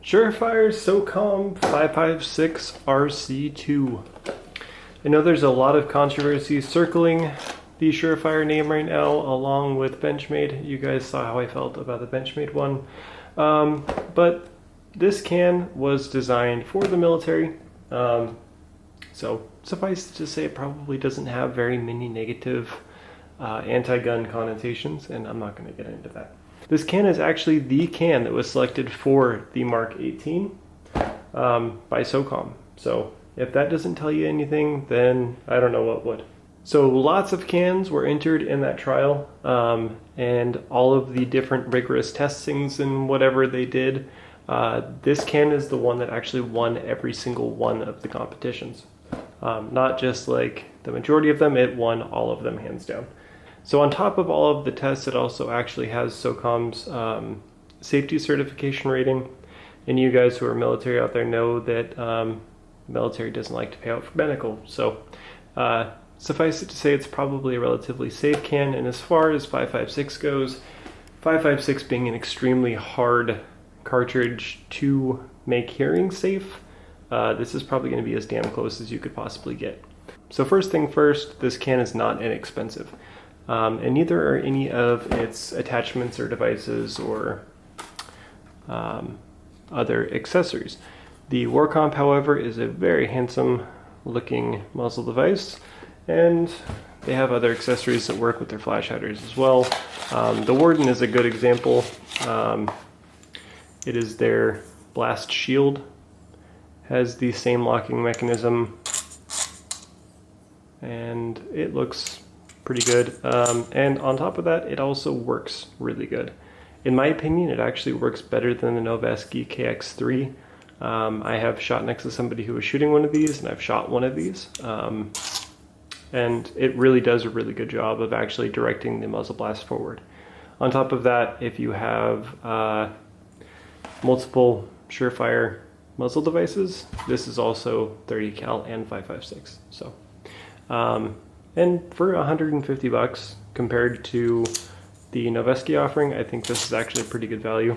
Surefire SOCOM 556 RC2. I know there's a lot of controversy circling the Surefire name right now, along with Benchmade. You guys saw how I felt about the Benchmade one. But this can was designed for the military. So suffice to say, it probably doesn't have very many negative anti-gun connotations, and I'm not going to get into that. This can is actually the can that was selected for the Mark 18 by SOCOM. So if that doesn't tell you anything, then I don't know what would. So lots of cans were entered in that trial, and all of the different rigorous testings and whatever they did, this can is the one that actually won every single one of the competitions. Not just like the majority of them, it won all of them hands down. So on top of all of the tests, it also actually has SOCOM's safety certification rating. And you guys who are military out there know that military doesn't like to pay out for medical. So suffice it to say, it's probably a relatively safe can. And as far as 556 goes, 556 being an extremely hard cartridge to make hearing safe, this is probably going to be as damn close as you could possibly get. So first thing first, this can is not inexpensive. And neither are any of its attachments or devices or other accessories. The War Comp, however, is a very handsome looking muzzle device, and they have other accessories that work with their flash headers as well. The Warden is a good example. It is their blast shield, has the same locking mechanism, and it looks pretty good. And on top of that, it also works really good. In my opinion, it actually works better than the Noveske KX3. I have shot next to somebody who was shooting one of these, and I've shot one of these. And it really does a really good job of actually directing the muzzle blast forward. On top of that, if you have multiple Surefire muzzle devices, this is also 30 cal and 556. So, and for 150 bucks compared to the Noveske offering, I think this is actually a pretty good value.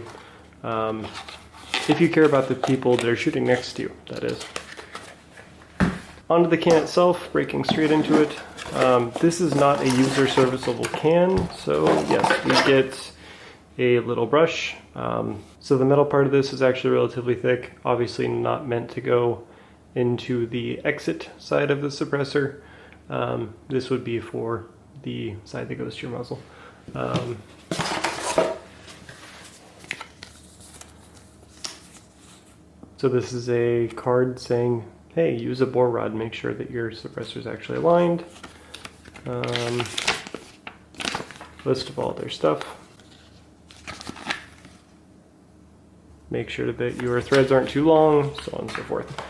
If you care about the people that are shooting next to you, that is. Onto the can itself, breaking straight into it. This is not a user serviceable can, so yes, we get a little brush. So the metal part of this is actually relatively thick, obviously not meant to go into the exit side of the suppressor. This would be for the side that goes to your muzzle. So this is a card saying, hey, use a bore rod, make sure that your suppressor is actually aligned. List of all their stuff. Make sure that your threads aren't too long, so on and so forth.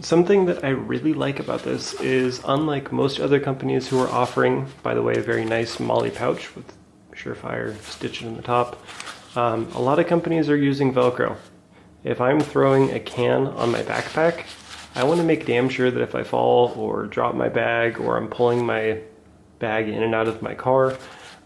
Something that I really like about this is, unlike most other companies who are offering, by the way, a very nice MOLLE pouch with Surefire stitched in the top, a lot of companies are using Velcro. If I'm throwing a can on my backpack, I want to make damn sure that if I fall or drop my bag, or I'm pulling my bag in and out of my car,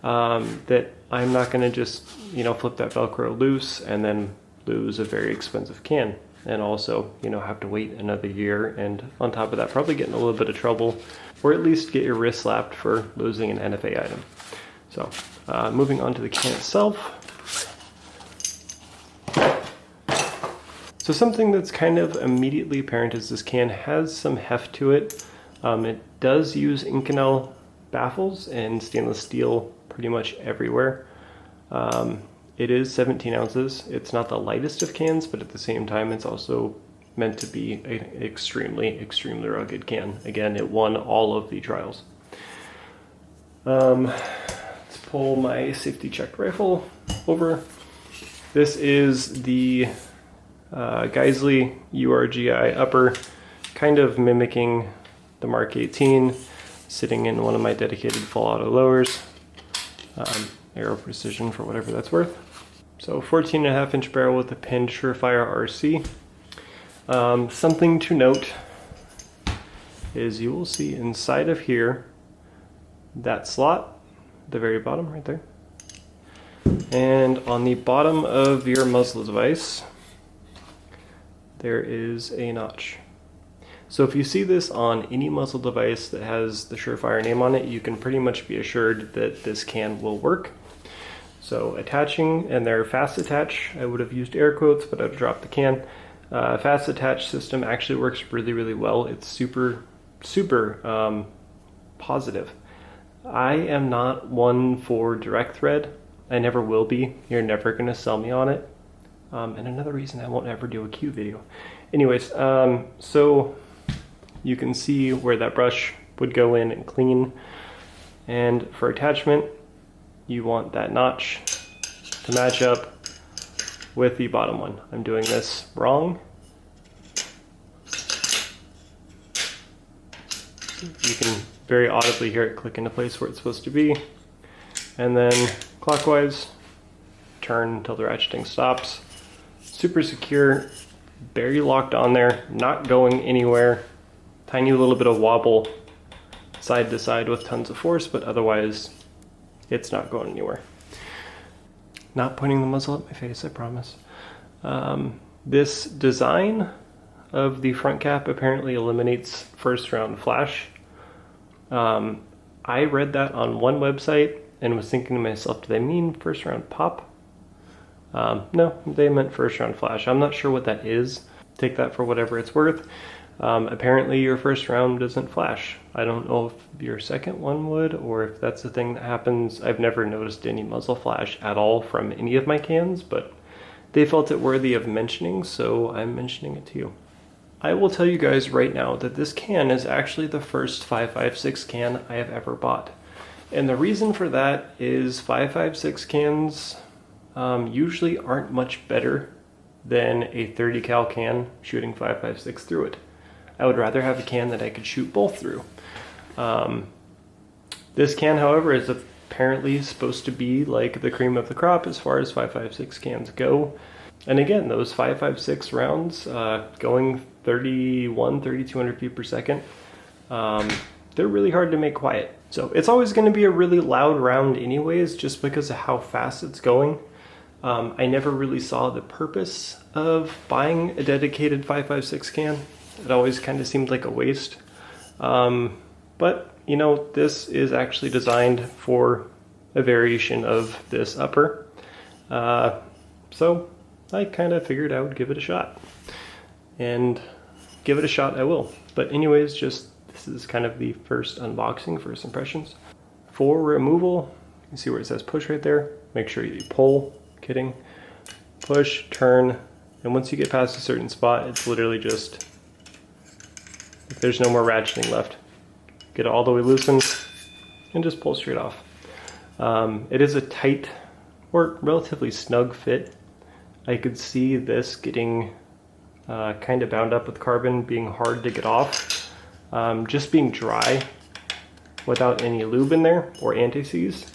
that I'm not going to just, flip that Velcro loose and then lose a very expensive can. And also, have to wait another year, and on top of that, probably get in a little bit of trouble, or at least get your wrist slapped for losing an NFA item. So, moving on to the can itself. So something that's kind of immediately apparent is this can has some heft to it. It does use Inconel baffles and stainless steel pretty much everywhere. It is 17 ounces. It's not the lightest of cans, but at the same time, it's also meant to be an extremely, extremely rugged can. Again, it won all of the trials. Let's pull my safety check rifle over. This is the Geisley URGI upper, kind of mimicking the Mark 18, sitting in one of my dedicated full auto lowers. Aero precision for whatever that's worth. So 14.5 inch barrel with a pinned Surefire RC. Something to note is you will see inside of here, that slot, the very bottom right there, And on the bottom of your muzzle device, there is a notch. So if you see this on any muzzle device that has the Surefire name on it, you can pretty much be assured that this can will work. So attaching, and they're fast attach. I would have used air quotes, but I'd drop the can. Fast attach system actually works really, really well. It's super positive. I am not one for direct thread. I never will be. You're never going to sell me on it. And another reason I won't ever do a Q video. Anyways, so you can see where that brush would go in and clean. And for attachment, you want that notch to match up with the bottom one. I'm doing this wrong. You can very audibly hear it click into place where it's supposed to be. And then clockwise, turn until the ratcheting stops. Super secure, very locked on there, not going anywhere. Tiny little bit of wobble side to side with tons of force, but otherwise it's not going anywhere. Not pointing the muzzle at my face, I promise. This design of the front cap apparently eliminates first round flash. I read that on one website and was thinking to myself, do they mean first round pop? No, they meant first round flash. I'm not sure what that is. Take that for whatever it's worth. Apparently your first round doesn't flash. I don't know if your second one would, or if that's the thing that happens. I've never noticed any muzzle flash at all from any of my cans, but they felt it worthy of mentioning, so I'm mentioning it to you. I will tell you guys right now that this can is actually the first 5.56 can I have ever bought. And the reason for that is 5.56 cans usually aren't much better than a 30 cal can shooting 5.56 through it. I would rather have a can that I could shoot both through. This can, however, is apparently supposed to be like the cream of the crop as far as 5.56 cans go. And again, those 5.56 rounds going 3,200 feet per second, they're really hard to make quiet. So it's always going to be a really loud round anyways, just because of how fast it's going. I never really saw the purpose of buying a dedicated 5.56 can. It always kind of seemed like a waste. But, you know, this is actually designed for a variation of this upper. So I kind of figured I would give it a shot. And give it a shot I will. But anyways, just this is kind of the first unboxing, first impressions. For removal, you can see where it says push right there. Make sure you pull, kidding, push, turn, and once you get past a certain spot, it's literally just, if there's no more ratcheting left, get it all the way loosened and just pull straight off. It is a tight or relatively snug fit. I could see this getting kind of bound up with carbon, being hard to get off. Just being dry without any lube in there or anti-seize.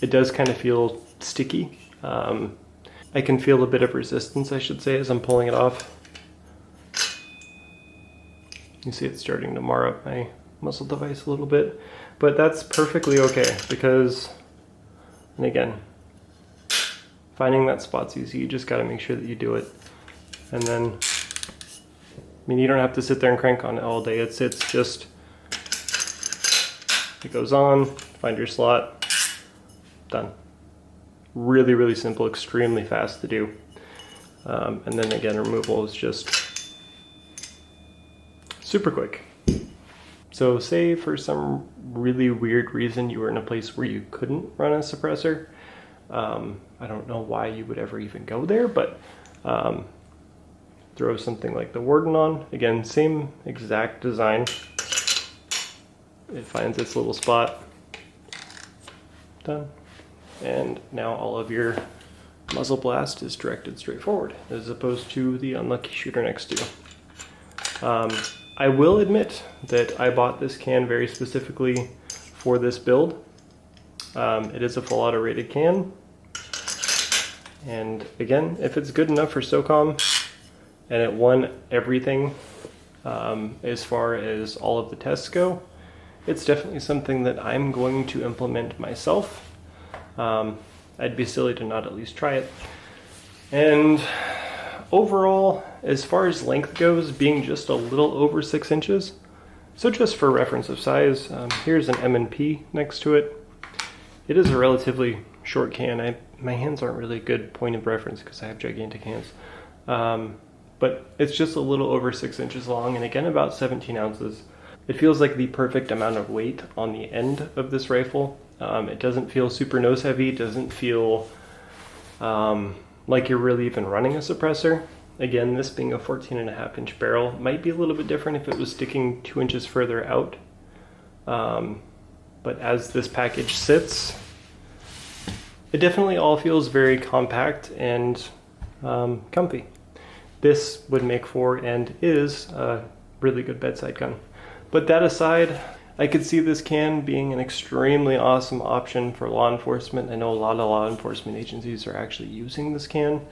It does kind of feel sticky. I can feel a bit of resistance, I should say, as I'm pulling it off. You see it's starting to mar up my muzzle device a little bit, but that's perfectly okay because, and again, finding that spot's easy. You just got to make sure that you do it. And then, I mean, you don't have to sit there and crank on it all day. It's just, it goes on, find your slot, done. Really, really simple, extremely fast to do. And then again, removal is just super quick. So say for some really weird reason you were in a place where you couldn't run a suppressor. I don't know why you would ever even go there, but throw something like the Warden on. Again, same exact design. It finds its little spot. Done. And now all of your muzzle blast is directed straight forward, as opposed to the unlucky shooter next to you. I will admit that I bought this can very specifically for this build. It is a full auto rated can. And again, if it's good enough for SOCOM and it won everything as far as all of the tests go, it's definitely something that I'm going to implement myself. I'd be silly to not at least try it. And overall, as far as length goes, being just a little over 6 inches. So just for reference of size, here's an M&P next to it. It is a relatively short can. My hands aren't really a good point of reference because I have gigantic hands. But it's just a little over 6 inches long, and again about 17 ounces. It feels like the perfect amount of weight on the end of this rifle. It doesn't feel super nose heavy, doesn't feel like you're really even running a suppressor. Again, this being a 14.5-inch barrel might be a little bit different if it was sticking 2 inches further out. But as this package sits, it definitely all feels very compact and comfy. This would make for and is a really good bedside gun. But that aside, I could see this can being an extremely awesome option for law enforcement. I know a lot of law enforcement agencies are actually using this can.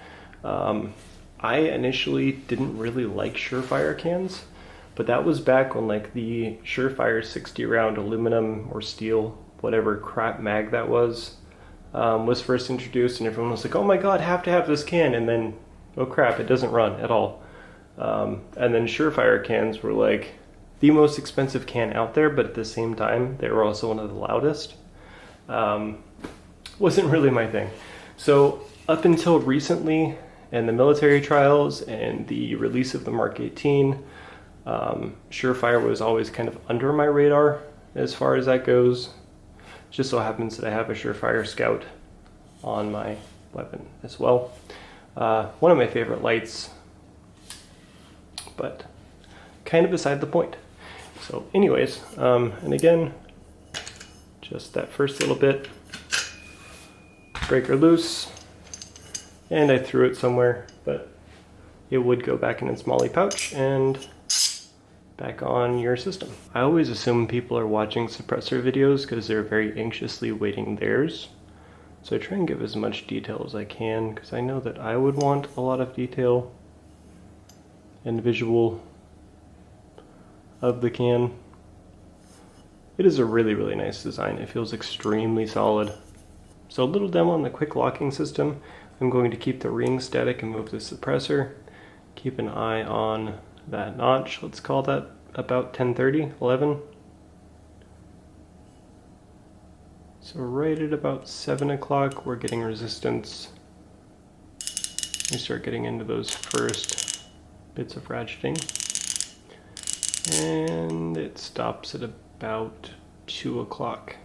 I initially didn't really like Surefire cans, but that was back when like the Surefire 60 round aluminum or steel, whatever crap mag that was first introduced, and everyone was like, oh my god, have to have this can, and then, oh crap, it doesn't run at all. And then Surefire cans were like the most expensive can out there, but at the same time, they were also one of the loudest. Wasn't really my thing. So up until recently, and the military trials and the release of the Mark 18, Surefire was always kind of under my radar as far as that goes. Just so happens that I have a Surefire Scout on my weapon as well. One of my favorite lights, but kind of beside the point. So anyways, and again, just that first little bit, breaker loose, and I threw it somewhere, but it would go back in its molly pouch and back on your system. I always assume people are watching suppressor videos because they're very anxiously waiting theirs. So I try and give as much detail as I can because I know that I would want a lot of detail and visual of the can. It is a really, really nice design. It feels extremely solid. So a little demo on the quick locking system. I'm going to keep the ring static and move the suppressor. Keep an eye on that notch. Let's call that about 10:30, 11. So right at about 7 o'clock, we're getting resistance. We start getting into those first bits of ratcheting. And it stops at about 2 o'clock.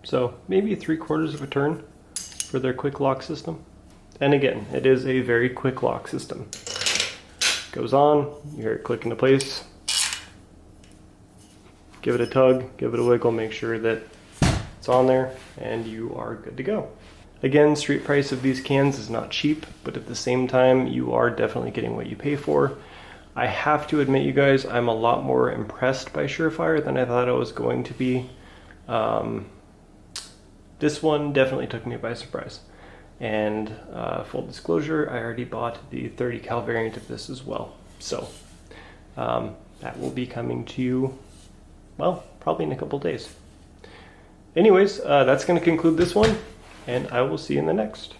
So maybe 3/4 of a turn for their quick lock system. And again, it is a very quick lock system. Goes on, you hear it click into place. Give it a tug, give it a wiggle, make sure that it's on there, and you are good to go. Again, street price of these cans is not cheap, but at the same time, you are definitely getting what you pay for. I have to admit, you guys, I'm a lot more impressed by Surefire than I thought I was going to be. This one definitely took me by surprise. And full disclosure, I already bought the 30 cal variant of this as well. So that will be coming to you, well, probably in a couple days. Anyways, that's going to conclude this one, and I will see you in the next.